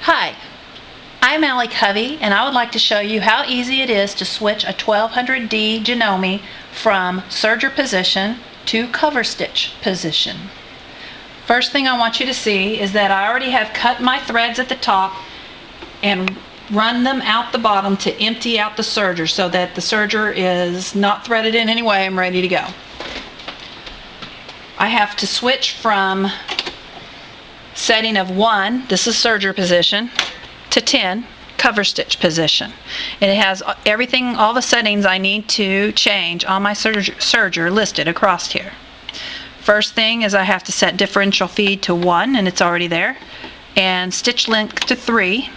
Hi, I'm Allie Covey, and I would like to show you how easy it is to switch a 1200D Janome from serger position to cover stitch position. First thing I want you to see is that I already have cut my threads at the top and run them out the bottom to empty out the serger so that the serger is not threaded in any way. I'm ready to go. I have to switch from setting of 1, this is serger position, to 10, cover stitch position. And it has everything, all the settings I need to change on my serger listed across here. First thing is I have to set differential feed to 1, and it's already there, and stitch length to 3,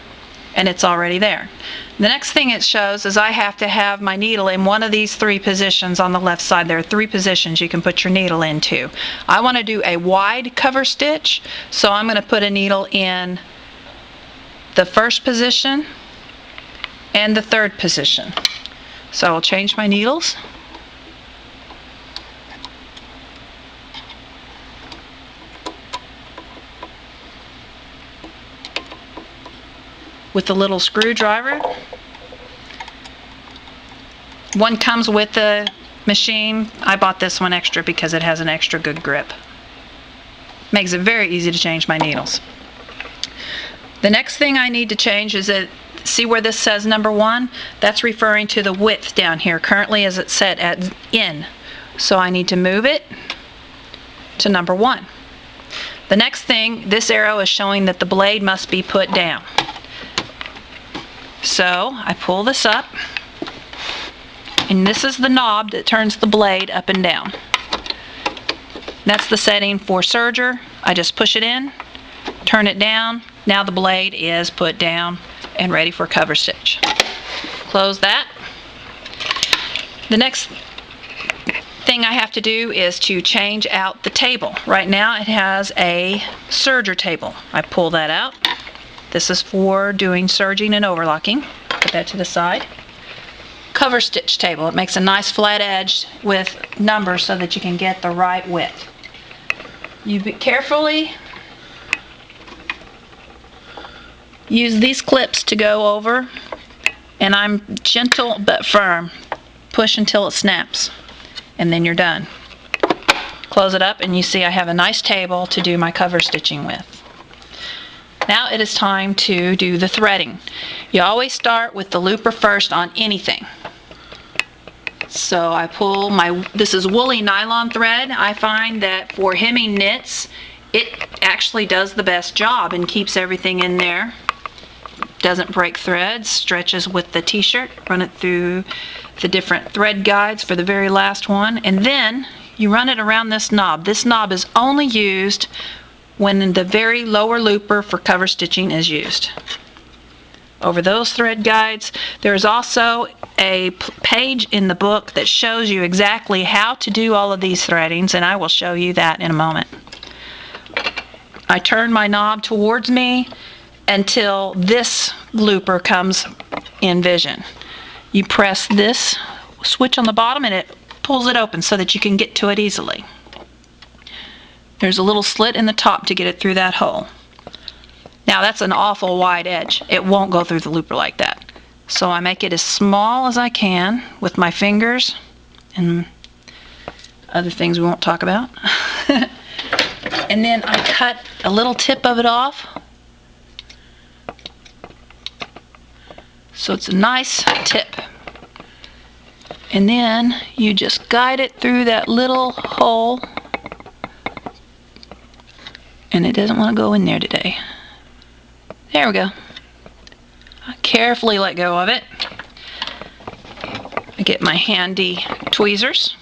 and it's already there. The next thing it shows is I have to have my needle in one of these 3 positions on the left side. There are 3 positions you can put your needle into. I want to do a wide cover stitch, so I'm going to put a needle in the first position and the 3rd position. So I'll change my needles. With the little screwdriver. One comes with the machine. I bought this one extra because it has an extra good grip. Makes it very easy to change my needles. The next thing I need to change is that, see where this says number 1? That's referring to the width down here. Currently is it set at in. So I need to move it to number 1. The next thing, this arrow is showing that the blade must be put down. So I pull this up, and this is the knob that turns the blade up and down. That's the setting for serger. I just push it in, turn it down. Now the blade is put down and ready for cover stitch. Close that. The next thing I have to do is to change out the table. Right now it has a serger table. I pull that out. This is for doing serging and overlocking. Put that to the side. Cover stitch table. It makes a nice flat edge with numbers so that you can get the right width. You carefully use these clips to go over, and I'm gentle but firm. Push until it snaps, and then you're done. Close it up, and you see I have a nice table to do my cover stitching with. Now it is time to do the threading. You always start with the looper first on anything. So I pull this is woolly nylon thread. I find that for hemming knits, it actually does the best job and keeps everything in there. Doesn't break threads, stretches with the t-shirt. Run it through the different thread guides for the very last one, and then you run it around this knob. This knob is only used when the very lower looper for cover stitching is used. Over those thread guides, there's also a page in the book that shows you exactly how to do all of these threadings, and I will show you that in a moment. I turn my knob towards me until this looper comes in vision. You press this switch on the bottom and it pulls it open so that you can get to it easily. There's a little slit in the top to get it through that hole. Now that's an awful wide edge. It won't go through the looper like that. So I make it as small as I can with my fingers and other things we won't talk about. And then I cut a little tip of it off. So it's a nice tip. And then you just guide it through that little hole. And it doesn't want to go in there today. There we go. I carefully let go of it. I get my handy tweezers.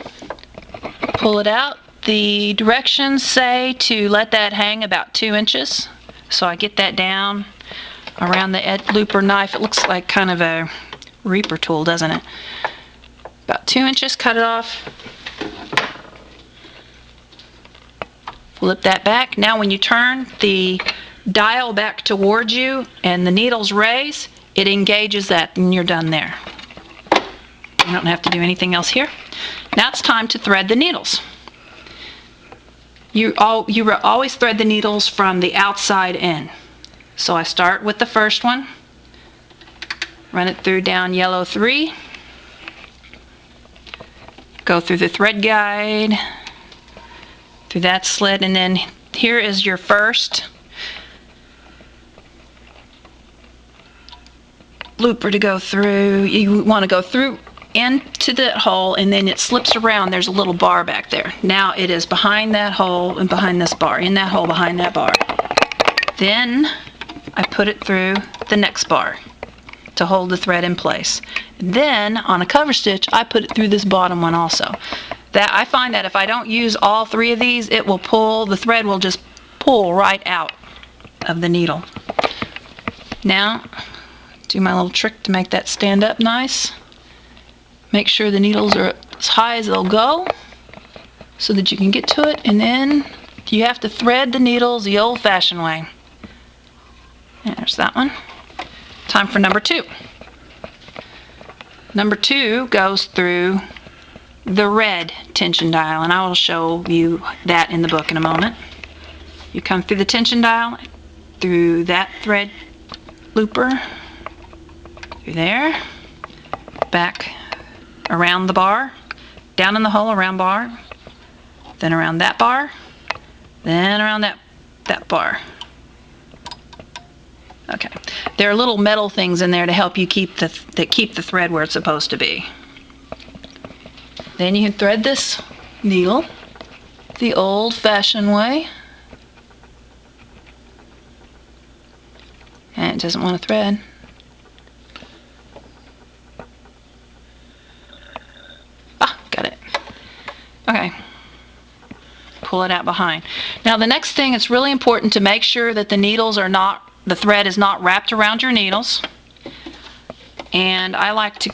Pull it out. The directions say to let that hang about 2 inches. So I get that down around the looper knife. It looks like kind of a reaper tool, doesn't it? About 2 inches, cut it off. Flip that back. Now when you turn the dial back towards you and the needles raise, it engages that and you're done there. You don't have to do anything else here. Now it's time to thread the needles. You always thread the needles from the outside in. So I start with the first one, run it through down yellow 3, go through the thread guide, through that slit, and then here is your first looper to go through. You want to go through into that hole, and then it slips around. There's a little bar back there. Now it is behind that hole and behind this bar, in that hole behind that bar. Then I put it through the next bar to hold the thread in place. Then on a cover stitch, I put it through this bottom one also. That I find that if I don't use all 3 of these, it will pull, the thread will just pull right out of the needle. Now, do my little trick to make that stand up nice. Make sure the needles are as high as they'll go so that you can get to it, and then you have to thread the needles the old-fashioned way. There's that one. Time for number 2. Number 2 goes through the red tension dial, and I will show you that in the book in a moment. You come through the tension dial, through that thread looper, through there, back around the bar, down in the hole around bar, then around that bar, then around that bar. Okay, there are little metal things in there to help you keep the thread where it's supposed to be. Then you can thread this needle the old-fashioned way, and it doesn't want to thread. Got it. Okay. Pull it out behind. Now the next thing, it's really important to make sure that the thread is not wrapped around your needles. And I like to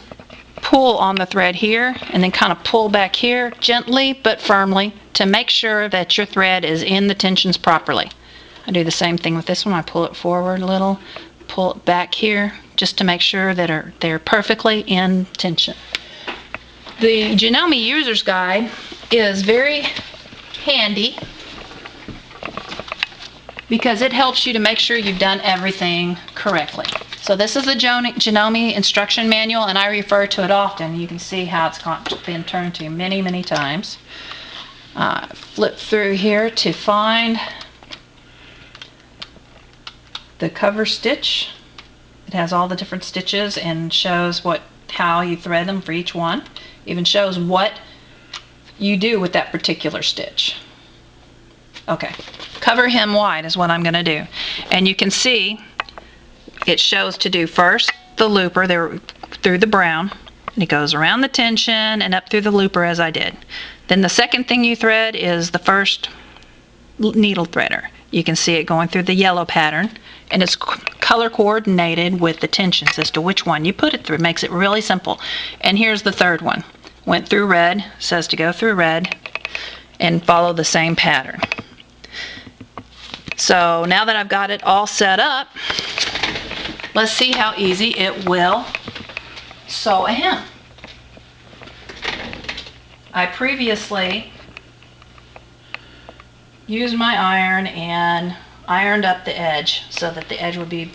pull on the thread here and then kind of pull back here gently but firmly to make sure that your thread is in the tensions properly. I do the same thing with this one. I pull it forward a little, pull it back here just to make sure that they're perfectly in tension. The Janome User's Guide is very handy because it helps you to make sure you've done everything correctly. So this is the Janome instruction manual, and I refer to it often. You can see how it's been turned to many, many times. Flip through here to find the cover stitch. It has all the different stitches and shows how you thread them for each one. Even shows what you do with that particular stitch. Okay, cover hem wide is what I'm going to do. And you can see it shows to do first the looper there through the brown, and it goes around the tension and up through the looper as I did. Then the second thing you thread is the first needle threader. You can see it going through the yellow pattern, and it's color coordinated with the tensions as to which one you put it through. It makes it really simple. And here's the third one. Went through red, says to go through red and follow the same pattern. So now that I've got it all set up, let's see how easy it will sew a hem. I previously used my iron and ironed up the edge so that the edge would be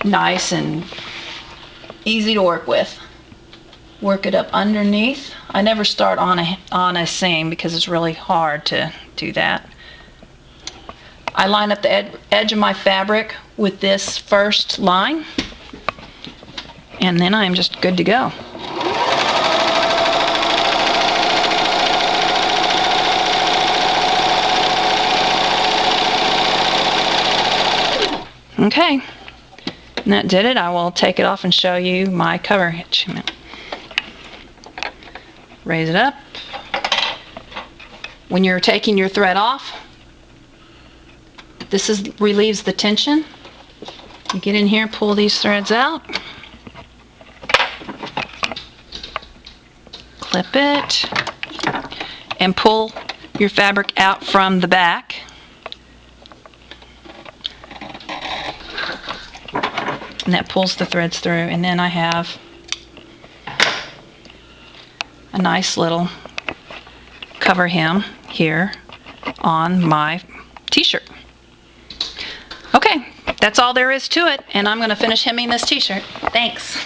nice and easy to work with. Work it up underneath. I never start on a seam because it's really hard to do that. I line up the edge of my fabric with this first line, and then I'm just good to go. Okay, and that did it. I will take it off and show you my cover hitch. Raise it up. When you're taking your thread off, this relieves the tension. You get in here, pull these threads out, clip it, and pull your fabric out from the back. And that pulls the threads through, and then I have a nice little cover hem here on my t-shirt. Okay, that's all there is to it, and I'm going to finish hemming this t-shirt. Thanks.